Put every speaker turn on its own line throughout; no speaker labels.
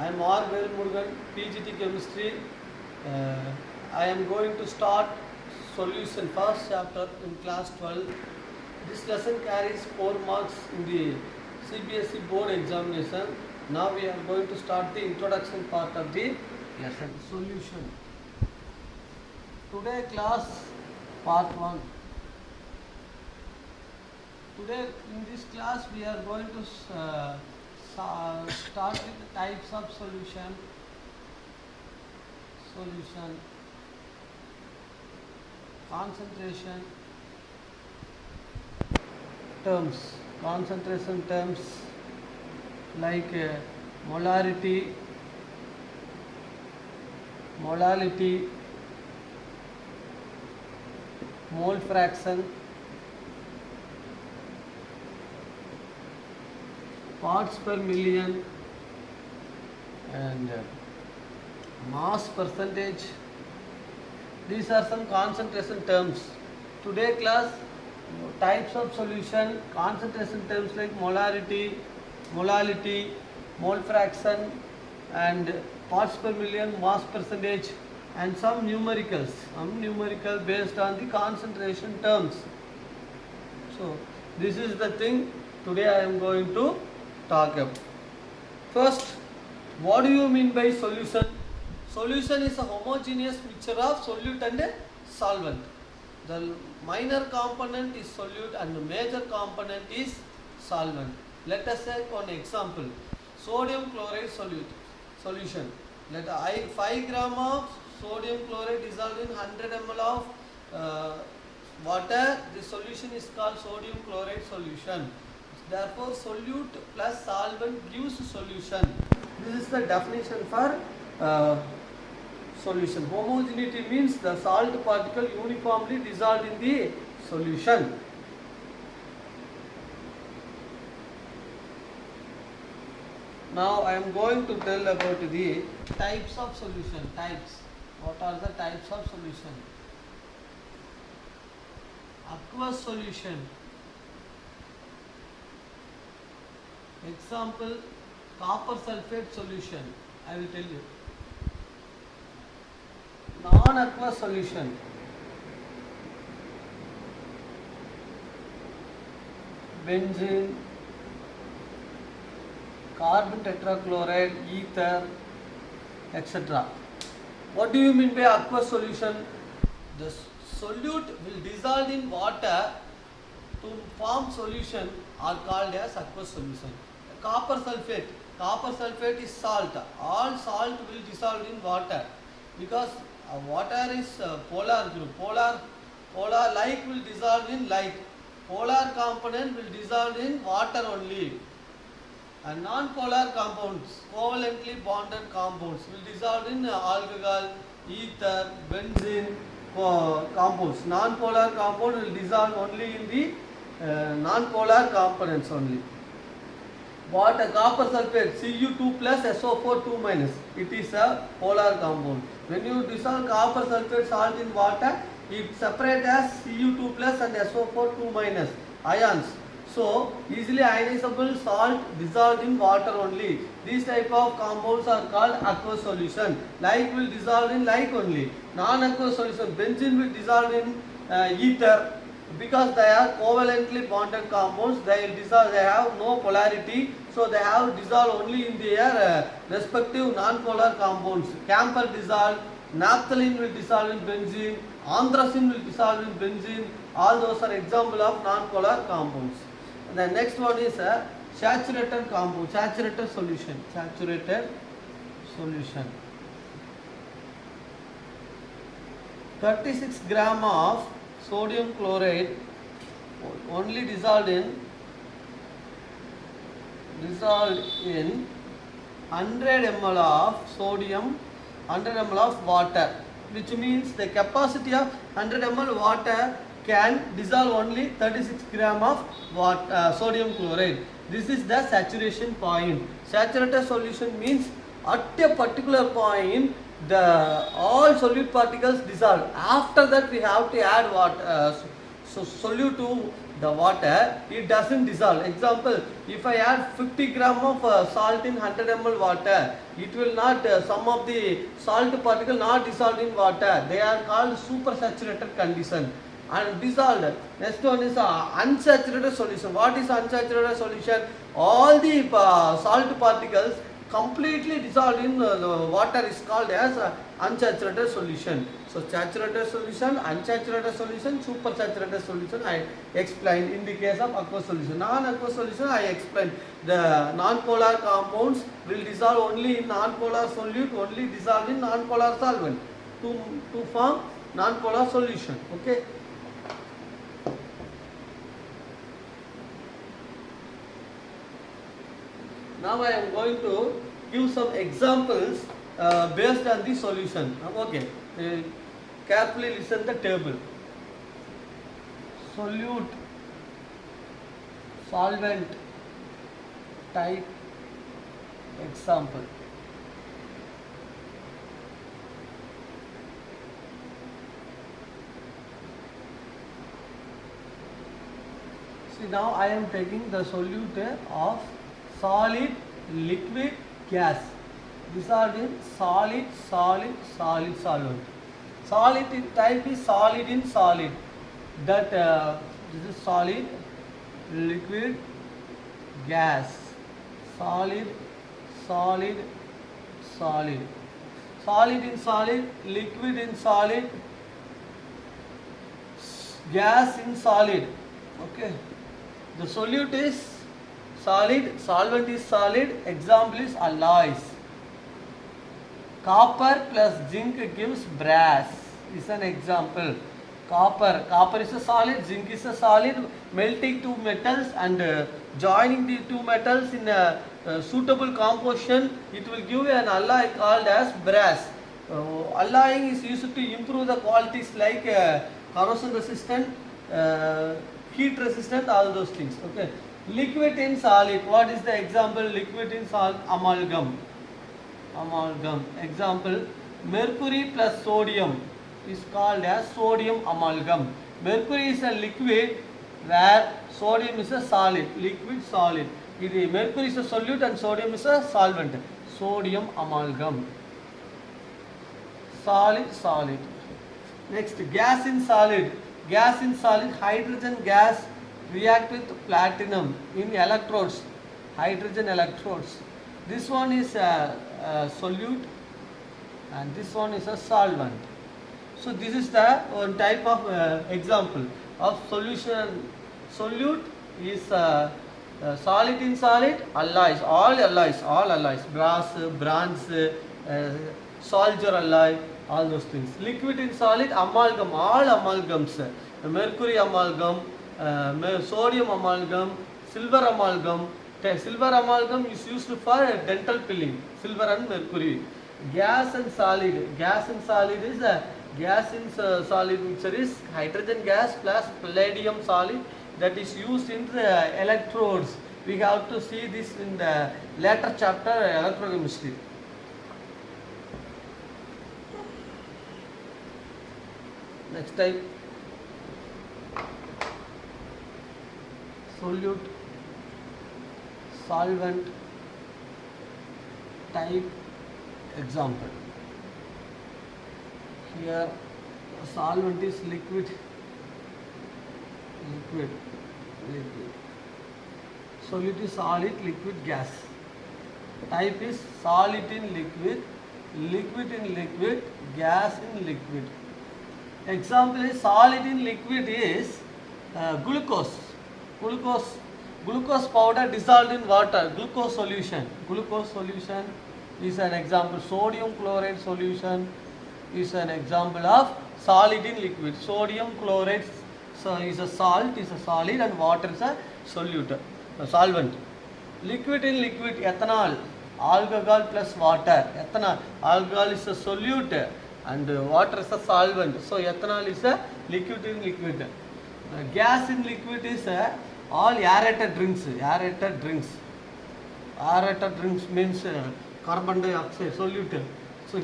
I am R. Velmurugan, PGT Chemistry. I am going to start solution first chapter in class 12. This lesson carries 4 marks in the CBSE board examination. Now we are going to start the introduction part of the lesson. Solution. Today class part 1. Today in this class we are going to start with the types of solution, concentration terms like molality, mole fraction, parts per million, and mass percentage. These are some concentration terms. Today class, types of solution, concentration terms like molality, mole fraction, and parts per million, mass percentage, and some numerical based on the concentration terms. So this is the thing today I am going to talk about. First, what do you mean by solution? Solution is a homogeneous mixture of solute and solvent. The minor component is solute and the major component is solvent. Let us take one example. Sodium chloride solution. Let 5 gram of sodium chloride dissolved in 100 ml of water. The solution is called sodium chloride solution. Therefore, solute plus solvent gives solution. This is the definition for solution. Homogeneity means the salt particle uniformly dissolved in the solution. Now I am going to tell about the types of solution. What are the types of solution? Aqueous solution. Example, copper sulfate solution. I will tell you. Non-aqueous solution. Benzene, carbon tetrachloride, ether, etc. What do you mean by aqueous solution? The solute will dissolve in water to form solution are called as aqueous solution. Copper sulfate is salt. All salt will dissolve in water because water is polar group. Polar like will dissolve in like. Polar component will dissolve in water only. And non-polar compounds, covalently bonded compounds will dissolve in alcohol, ether, benzene compounds. Non-polar compound will dissolve only in the non-polar components only. What a copper sulfate Cu2 plus SO4 2 minus, it is a polar compound. When you dissolve copper sulfate salt in water, it separates as Cu2 plus and SO4 2 minus ions. So easily ionizable salt dissolved in water only. These type of compounds are called aqueous solution. Like will dissolve in like only. Non-aqueous solution, benzene will dissolve in ether. Because they are covalently bonded compounds, they have no polarity, so they have dissolved only in their respective non-polar compounds. Camphor dissolve, naphthalene will dissolve in benzene, anthracene will dissolve in benzene. All those are example of non-polar compounds. The next one is a saturated compound, saturated solution. 36 gram of sodium chloride only dissolved in 100 ml of sodium, 100 ml of water, which means the capacity of 100 ml water can dissolve only 36 gram of sodium chloride. This is the saturation point. Saturated solution means at a particular point all solute particles dissolve. After that we have to add solute to the water, it doesn't dissolve. Example, if I add 50 gram of salt in 100 ml water, it will not, some of the salt particle not dissolved in water. They are called supersaturated condition and dissolved. Next one is unsaturated solution. What is unsaturated solution? All the salt particles completely dissolved in the water is called as unsaturated solution. So saturated solution, unsaturated solution, supersaturated solution I explained in the case of aqueous solution. Non-aqueous solution I explained. The non-polar compounds will dissolve only in non-polar solute, only dissolve in non-polar solvent to form non-polar solution. Okay. Now I am going to give some examples based on the solution. Okay. Carefully listen the table. Solute, solvent, type, example. See, now I am taking the solute of solid, liquid, gas. These are in solid, solid, solid, solvent. Solid type is solid in solid. That this is solid, liquid, gas. Solid, solid, solid. Solid in solid, liquid in solid, gas in solid. Okay. The solute is solid, solvent is solid. Example is alloys. Copper plus zinc gives brass. Is an example. Copper is a solid, zinc is a solid. Melting two metals and joining the two metals in a suitable composition, it will give an alloy called as brass. Alloying is used to improve the qualities like corrosion resistant, heat resistant, all those things. Okay. Liquid in solid. What is the example? Liquid in solid, amalgam. Amalgam. Example, mercury plus sodium is called as sodium amalgam. Mercury is a liquid where sodium is a solid, liquid solid. Mercury is a solute and sodium is a solvent. Sodium amalgam. Solid, solid. Next, gas in solid. Gas in solid, hydrogen gas react with platinum in electrodes, hydrogen electrodes. This one is a solute and this one is a solvent. So this is the one type of example of solution. Solute is solid in solid, alloys, all alloys, brass, bronze, soldier alloy, all those things. Liquid in solid, amalgam, all amalgams, mercury amalgam, sodium amalgam, silver amalgam. Silver amalgam is used for dental filling, silver and mercury. Gas and solid. Gas in solid is gas in solid mixture is hydrogen gas plus palladium solid that is used in the electrodes. We have to see this in the later chapter, electrochemistry. Next type, solute, solvent, type, example. Here solvent is liquid. Solute is solid, liquid, gas. Type is solid in liquid, liquid in liquid, gas in liquid. Example is solid in liquid is glucose. Glucose powder dissolved in water, glucose solution. Glucose solution is an example. Sodium chloride solution is an example of solid in liquid. Sodium chloride is a salt, is a solid, and water is a solute, a solvent. Liquid in liquid, ethanol, alcohol plus water. Ethanol, alcohol is a solute and water is a solvent. So ethanol is a liquid in liquid. Gas in liquid is all aerated drinks. Aerated drinks means carbon dioxide solute. So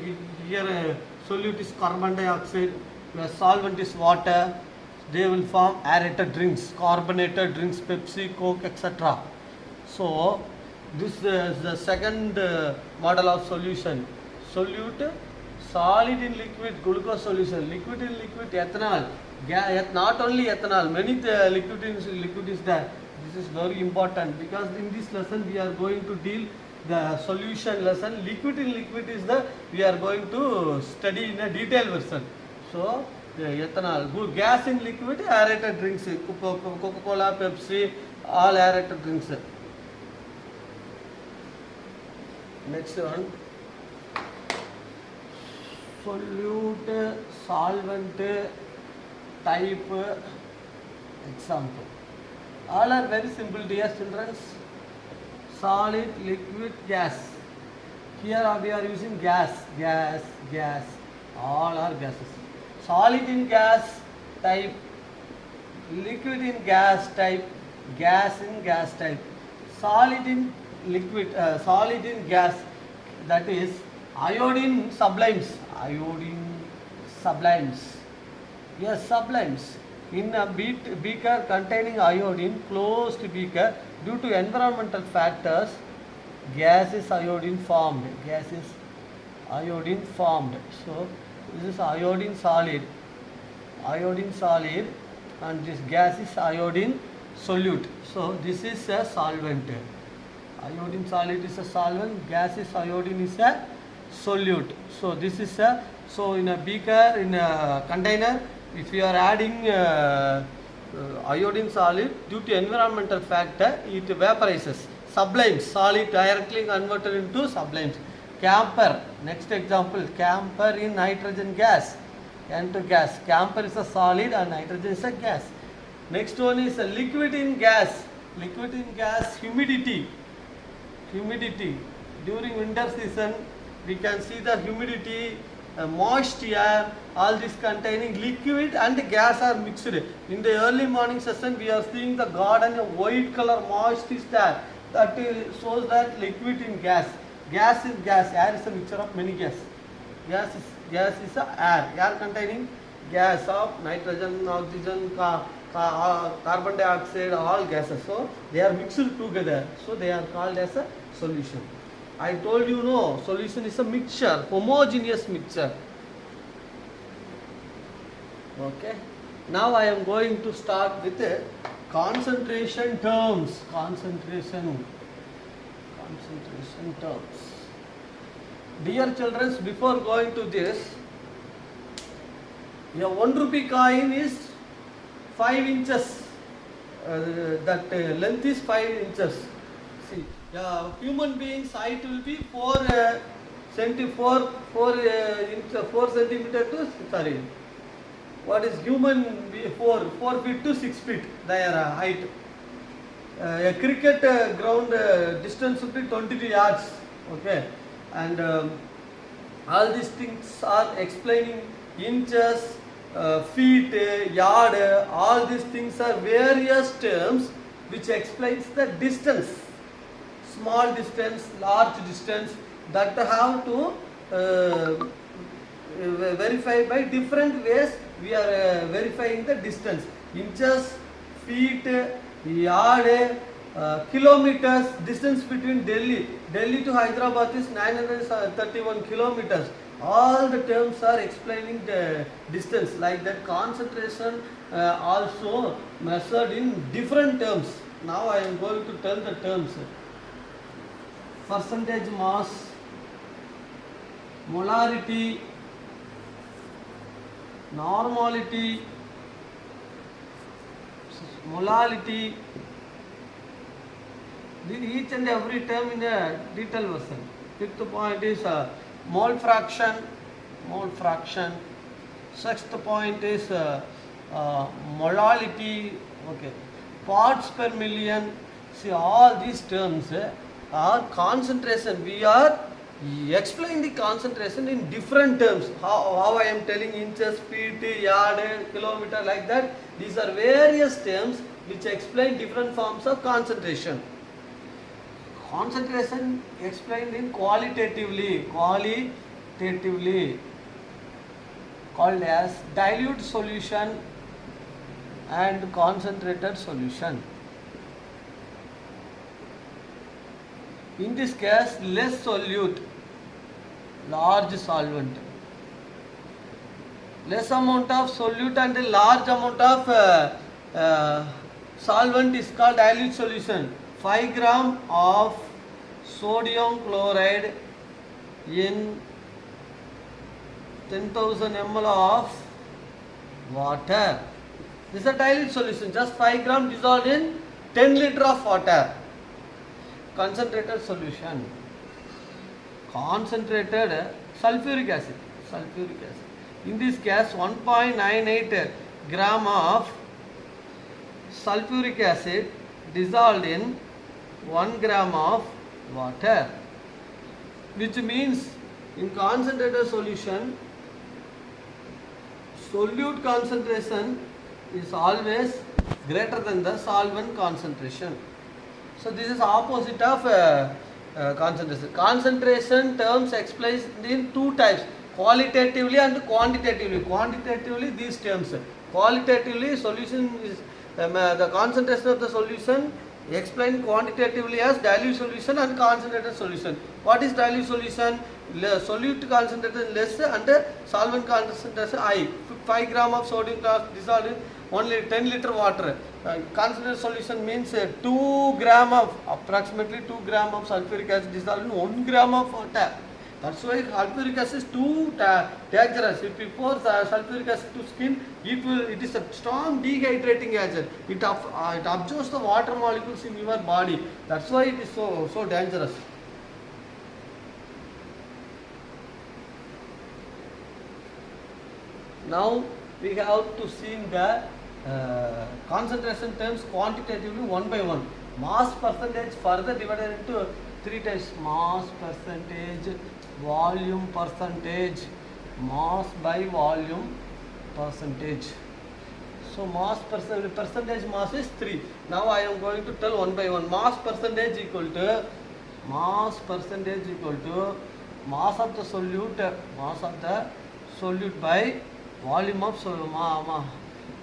here solute is carbon dioxide, solvent is water. they will form aerated drinks, carbonated drinks, Pepsi, Coke, etc. So this is the second model of solution. Solute, solid in liquid, glucose solution, liquid in liquid, ethanol. Not only ethanol, many liquid is there. This is very important because in this lesson we are going to deal the solution lesson. Liquid in liquid is the we are going to study in a detailed version. So ethanol, good. Gas in liquid, aerated drinks, Coca-Cola, Pepsi, all aerated drinks. Next one, solute, solvent, type, example. All are very simple, dear children. Solid, liquid, gas. Here we are using gas. All are gases. Solid in gas type, liquid in gas type, gas in gas type. Solid in liquid, solid in gas, that is iodine sublimes. Yes, sublimes. In a beaker containing iodine, closed beaker, due to environmental factors, gas is iodine formed. So this is iodine solid, and this gas is iodine solute. So this is a solvent. Iodine solid is a solvent, gas is iodine is a solute. So this is a, so in a beaker, in a container, if you are adding iodine solid, due to environmental factor, it vaporizes, sublimes, solid directly converted into sublimes. Camphor, next example, camphor in nitrogen gas, N2 gas. Camphor is a solid and nitrogen is a gas. Next one is a liquid in gas. Humidity. During winter season, we can see the humidity, moist air, all this containing liquid and gas are mixed. In the early morning session, we are seeing the garden, a white color moist is there. That shows that liquid in gas. Gas is gas. Air is a mixture of many gas. Gas is a air containing gas of nitrogen, oxygen, carbon dioxide, all gases. So they are mixed together. So they are called as a solution. I told you, no, solution is a mixture, homogeneous mixture. Okay. Now I am going to start with concentration terms. Concentration terms. Dear children, before going to this, a 1 rupee coin is 5 inches. That length is 5 inches. See, human being's height will be 4 centimeter to, sorry, what is human 4 feet to 6 feet their height. A cricket ground distance will be 22 yards. Okay, and all these things are explaining inches, feet, yard, all these things are various terms which explains the distance, small distance, large distance, that have to verify by different ways. We are verifying the distance, inches, feet, yard, kilometers. Distance between Delhi to Hyderabad is 931 kilometers. All the terms are explaining the distance. Like that, concentration also measured in different terms. Now I am going to tell the terms. Percentage mass, molarity, normality, molality, each and every term in a detailed version. Fifth point is mole fraction. Sixth point is molality. Okay, parts per million. See, all these terms are concentration. We are explaining the concentration in different terms. How I am telling inches, feet, yard, kilometer, like that. These are various terms which explain different forms of concentration. Concentration explained in qualitatively called as dilute solution, and concentrated solution. In this case, less solute, large solvent. Less amount of solute and a large amount of solvent is called dilute solution. 5 gram of sodium chloride in 10,000 ml of water. This is a dilute solution. Just 5 gram dissolved in 10 liter of water. Concentrated solution. Concentrated sulfuric acid. Sulfuric acid. In this case, 1.98 gram of sulfuric acid dissolved in 1 gram of water, which means in concentrated solution, solute concentration is always greater than the solvent concentration. So this is opposite of concentration. Concentration terms explained in two types, qualitatively and quantitatively. Quantitatively these terms. Qualitatively solution is the concentration of the solution explained quantitatively as dilute solution and concentrated solution. What is dilute solution? Solute concentration less and solvent concentration high. 5 gram of sodium dissolved in only 10 liter water. Concentrated solution means 2 gram of approximately 2 gram of sulfuric acid dissolved in 1 gram of water. That's why sulfuric acid is too dangerous. If you pour sulfuric acid to skin, it is a strong dehydrating agent. It absorbs the water molecules in your body. That's why it is so dangerous. Now we have to see the concentration terms quantitatively one by one. Mass percentage further divided into 3 types: mass percentage, volume percentage, mass by volume percentage. So mass percentage mass is 3. Now I am going to tell one by one. Mass percentage equal to mass of the solute by volume of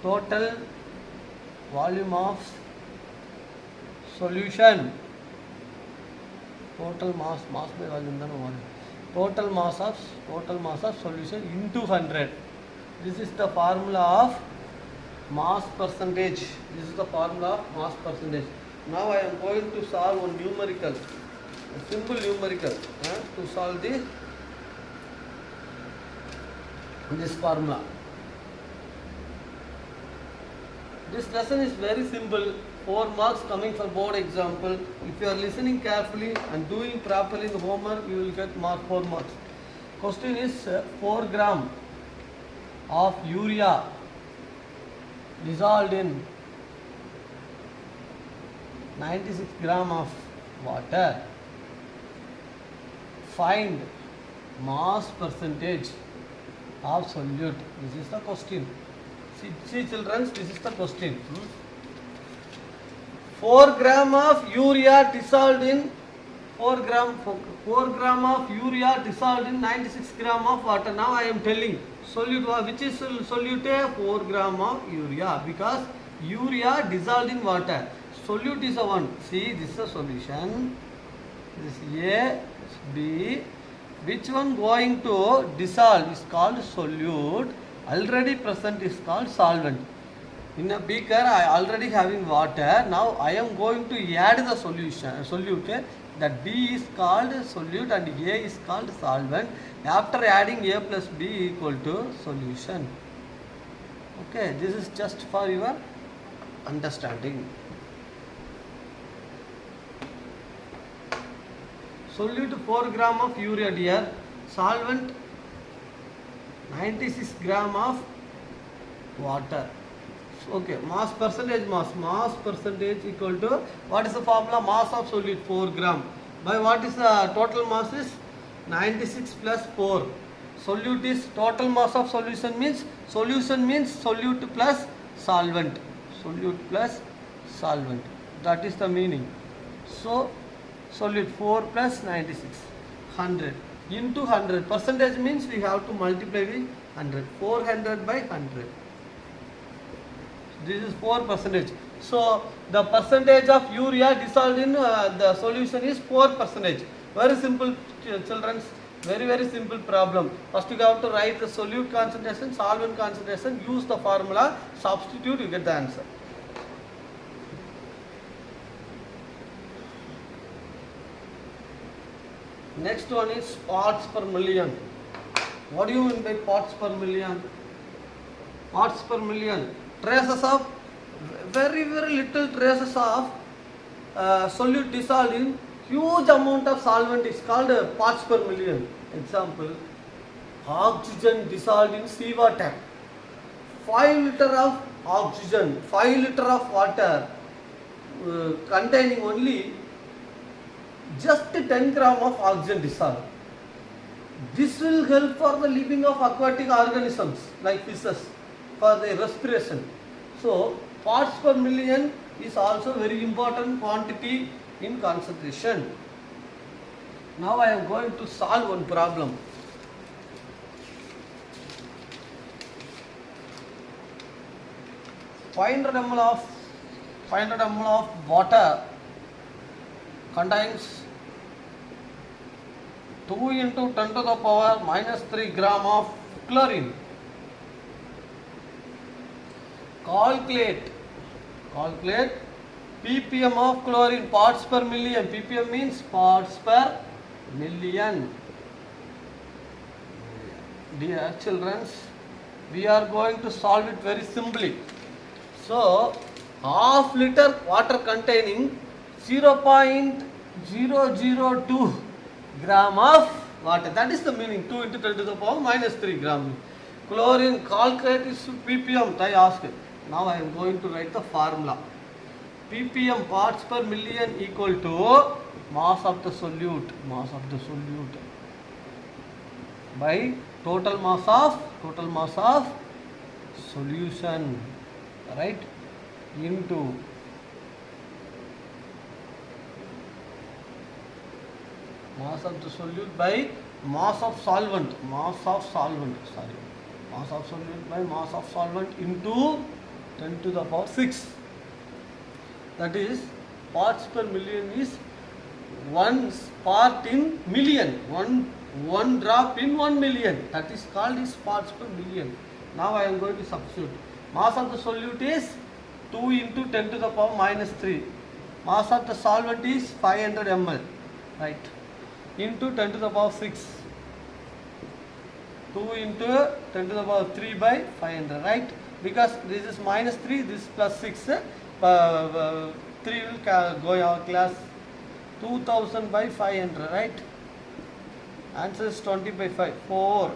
total volume of solution. Total mass by volume. Total mass of solution into 100. This is the formula of mass percentage. Now I am going to solve one numerical, a simple numerical to solve this formula. This lesson is very simple. 4 marks coming for board example. If you are listening carefully and doing properly the homework, you will get 4 marks. Question is 4 gram of urea dissolved in 96 gram of water. Find mass percentage of solute. This is the question. See children, this is the question. 4 gram of urea dissolved in 4 gram of urea dissolved in 96 gram of water. Now I am telling solute, which is solute? 4 gram of urea, because urea dissolved in water. Solute is a 1. See, this is a solution. This A, B. Which one going to dissolve is called solute. Already present is called solvent. In a beaker, I already having water. Now I am going to add the solute. That B is called solute and A is called solvent. After adding A plus B equal to solution. Okay, this is just for your understanding. Solute 4 gram of urea dear. Solvent 96 gram of water. Okay, mass percentage equal to, what is the formula? Mass of solute 4 gram by what is the total mass is 96 plus 4. Solute is total mass of solution means solute plus solvent. That is the meaning. So solute 4 plus 96, 100 into 100. Percentage means we have to multiply with 100. 400 by 100. This is 4%. So the percentage of urea dissolved in the solution is 4%. Very simple, children. Very simple problem. First you have to write the solute concentration, solvent concentration, use the formula, substitute, you get the answer. Next one is parts per million. What do you mean by parts per million? Parts per million. Traces of, very little traces of solute dissolved in huge amount of solvent is called parts per million. Example, oxygen dissolved in seawater. 5 liter of oxygen, 5 liter of water containing only just 10 gram of oxygen dissolved. This will help for the living of aquatic organisms like fishes for their respiration. So parts per million is also very important quantity in concentration. Now I am going to solve one problem. Five hundred ml of water contains 2 into 10 to the power minus 3 gram of chlorine. Calculate ppm of chlorine, parts per million. ppm means parts per million. Dear children, we are going to solve it very simply. So half liter water containing 0.002 gram of water, that is the meaning, 2 into 10 to the power minus 3 gram. Chlorine, calculate is ppm, I asked. Now I am going to write the formula. ppm, parts per million, equal to mass of the solute by total mass of solution, right, into mass of the solute by mass of solvent by mass of solvent into 10 to the power 6. That is, parts per million is 1 part in million, one drop in 1 million. That is called is parts per million. Now I am going to substitute. Mass of the solute is 2 into 10 to the power minus 3. Mass of the solvent is 500 ml, right, into 10 to the power 6. 2 into 10 to the power 3 by 500, right? Because this is minus 3, this is plus 6. 3 will go our class. 2000 by 500, right? Answer is 20 by 5. 4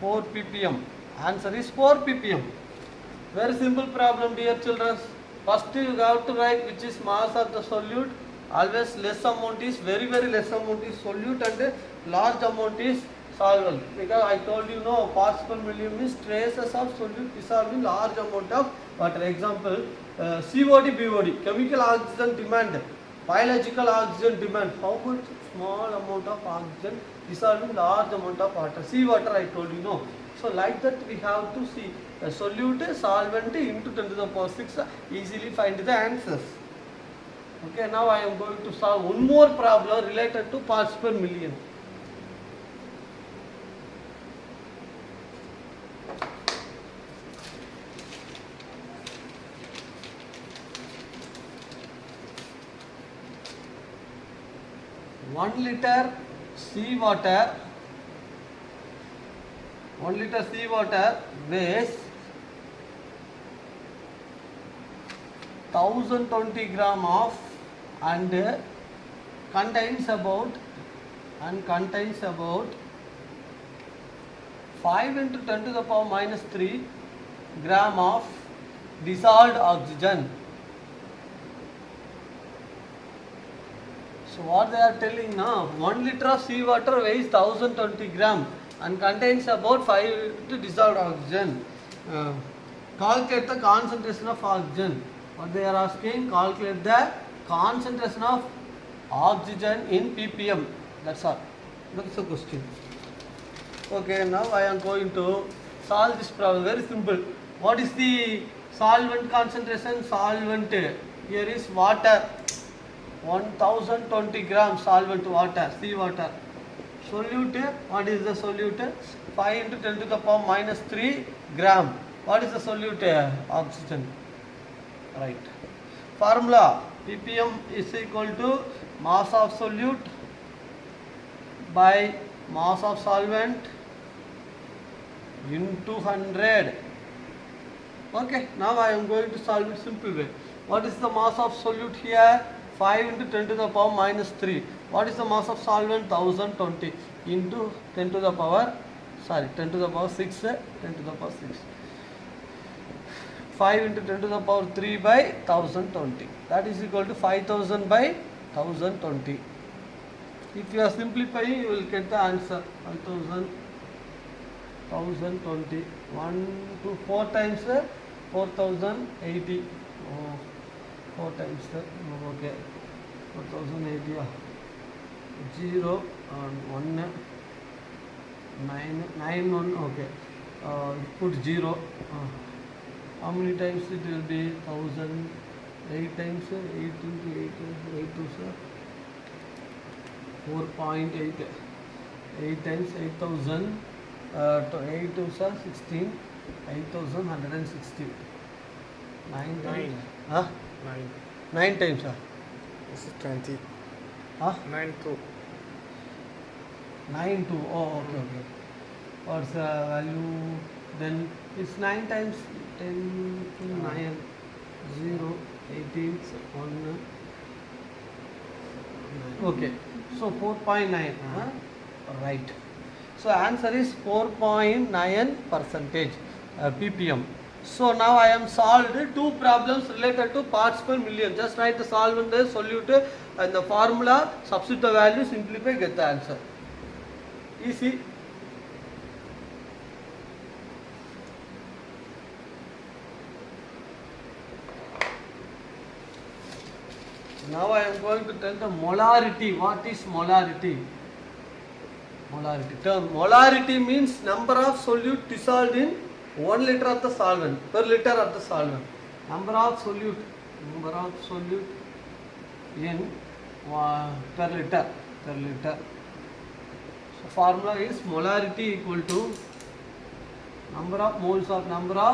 ppm. Answer is 4 ppm. Very simple problem, dear children. First you have to write which is mass of the solute. Always less amount is, very less amount is solute and large amount is solvent. Because I told you, no, parts per million means traces of solute dissolved in large amount of water. Example, COD, BOD, chemical oxygen demand, biological oxygen demand. How much? Small amount of oxygen dissolved in large amount of water. Seawater, I told you, no. So like that we have to see a solute, solvent into 10 to the power 6, easily find the answers. Okay, now I am going to solve one more problem related to parts per million. One liter seawater weighs 1020 gram of and contains about 5 into 10 to the power minus 3 gram of dissolved oxygen. So what they are telling now, 1 liter of seawater weighs 1020 gram and contains about 5 to dissolved oxygen. Calculate the concentration of oxygen. What they are asking, calculate the concentration of oxygen in ppm. That's all. That's the question. Okay, now I am going to solve this problem. Very simple. What is the Solvent concentration, solvent. Here is water. 1020 grams solvent water, sea water. Solute, what is the solute? 5 into 10 to the power minus 3 gram. What is the solute? Oxygen. Right. Formula, ppm is equal to mass of solute by mass of solvent into 100. Okay, now I am going to solve it simple way. What is the mass of solute here? 5 into 10 to the power minus 3. What is the mass of solvent? 1020 into 10 to the power 10 to the power 6, 10 to the power 6. 5 into 10 to the power 3 by 1020. That is equal to 5000 by 1020. If you are simplifying, you will get the answer. 5000, 1020. 1 to 4 times 4080. Oh, 4 times okay. 4080. 0 and 1. 9 1. Okay. Put 0. How many times it will be? 1000. 8 times 8 into 8 to 4.8. 8 times 8000. 8 to 16. 8160. 9 times.
9.
9 times.
This is 20. 9 2.
9 2. Oh, okay. What's the value? Then it's 9 times 10 to 9. 0, 18, 1. Okay. So 4.9. Right. So answer is 4.9 percentage ppm. So now I am solved 2 problems related to parts per million. Just write the solvent, the solute, and the formula, substitute the value, simplify, get the answer. Easy. Now I am going to tell the molarity. What is molarity? Molarity term. Molarity means number of solute dissolved in 1 liter of the solvent, per liter of the solvent. Number of solute in per liter. So formula is molarity equal to number of moles of solute,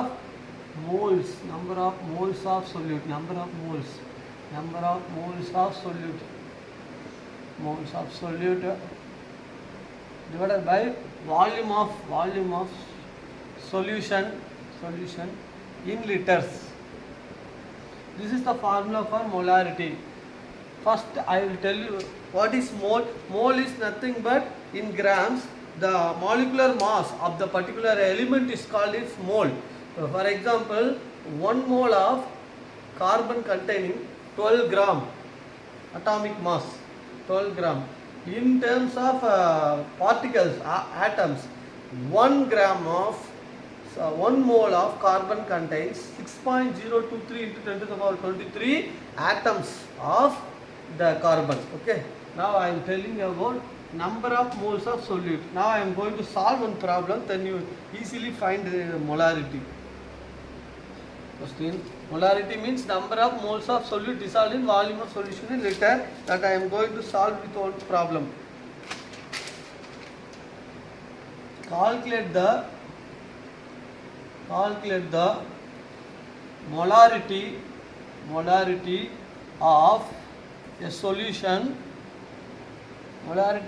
moles of solute divided by volume of solution in liters. This is the formula for molarity. First I will tell you what is mole. Mole is nothing but in grams the molecular mass of the particular element is called its mole. For example, 1 mole of carbon containing 12 gram atomic mass, 12 gram. In terms of particles, atoms, 1 gram of 1 mole of carbon contains 6.023 into 10 to the power 23 atoms of the carbon. Okay. Now I am telling you about number of moles of solute. Now I am going to solve one problem, then you easily find the molarity. Question. Molarity means number of moles of solute dissolved in volume of solution in liter, that I am going to solve with one problem. Calculate the molarity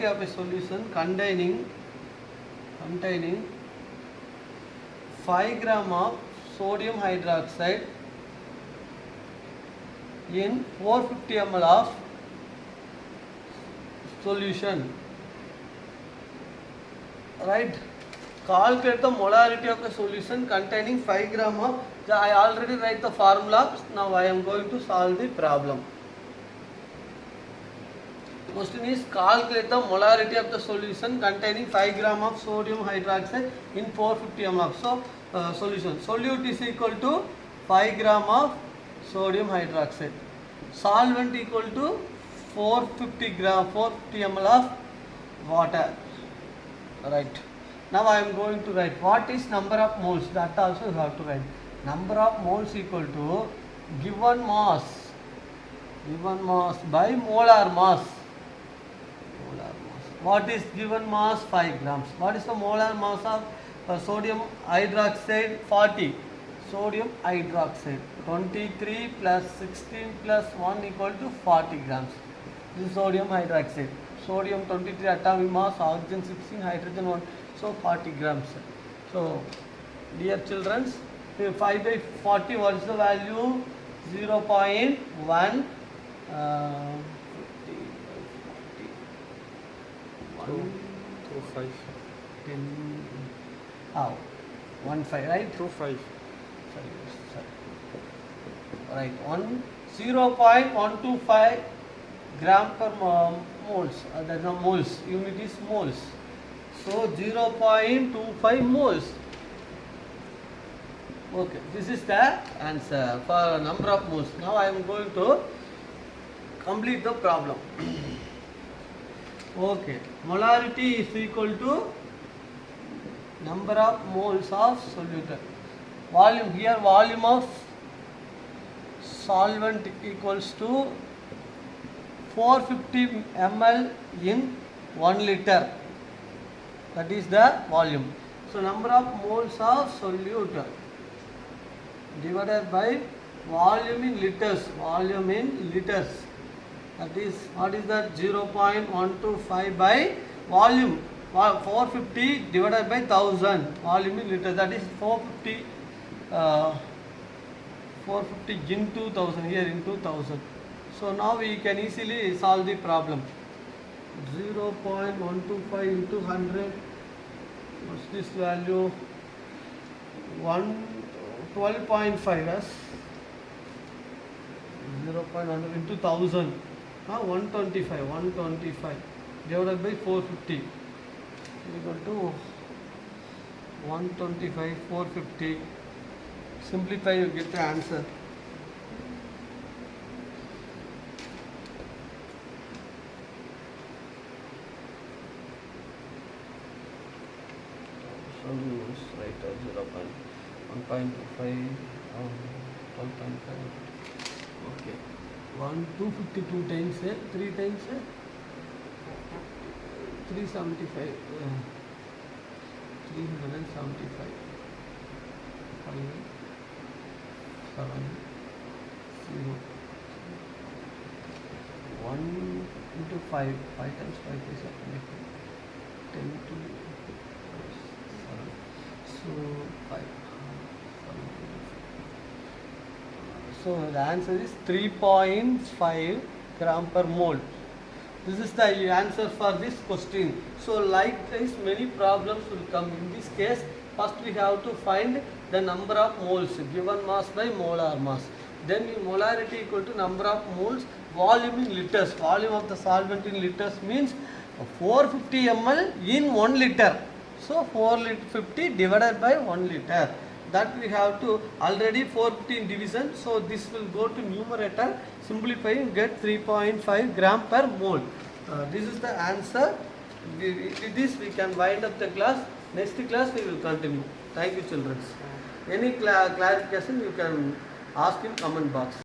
of a solution containing 5 gram of sodium hydroxide in 450 ml of solution. Right? Calculate the molarity of the solution containing 5 gram of. I already write the formula. Now I am going to solve the problem. Question is calculate the molarity of the solution containing 5 gram of sodium hydroxide in 450 ml of solution. Solute is equal to 5 gram of sodium hydroxide. Solvent equal to 450 ml of water. Right. Now I am going to write what is number of moles. That also you have to write. number of moles equal to given mass by molar mass. What is given mass? 5 grams. What is the molar mass of sodium hydroxide? 40. Sodium hydroxide 23 plus 16 plus 1 equal to 40 grams. This is sodium hydroxide. Sodium 23 atomic mass, oxygen 16, hydrogen 1. So 40 grams. So dear children, 5 by 40, what is the value? 0.1.
2.5.
10, 1.5, right?
2.5.
Right, 0.125 gram per moles. That is not moles. Unit is moles. So 0.25 moles. Okay, this is the answer for number of moles. Now I am going to complete the problem. Okay, molarity is equal to number of moles of solute. Volume, here volume of solvent equals to 450 ml in 1 liter. That is the volume. So number of moles of solute divided by volume in liters. Volume in liters. That is, what is that? 0.125 by volume. 450 divided by 1000. Volume in liters. That is 450. 450 into 1000. Here into 1000. So now we can easily solve the problem. 0.125 into 100. What's this value? 12.5 as 0.1 into 1000. 125 divided by 450 equal to 125 450. Simplify, you get the answer. So right 1.25 12.5. Okay, 252 times 3 times 375 375 5 7 0 1 into 5 times 5 is 10 to 7. So 5. So the answer is 3.5 gram per mole. This is the answer for this question. So likewise many problems will come. In this case, first we have to find the number of moles, given mass by molar mass. Then molarity equal to number of moles, volume in liters. Volume of the solvent in liters means 450 ml in 1 liter. So 450 divided by 1 liter. That we have to already 450 in division. So this will go to numerator. Simplify, you get 3.5 gram per mole. This is the answer. With this we can wind up the class. Next class we will continue. Thank you, children. Any clarification you can ask in comment box.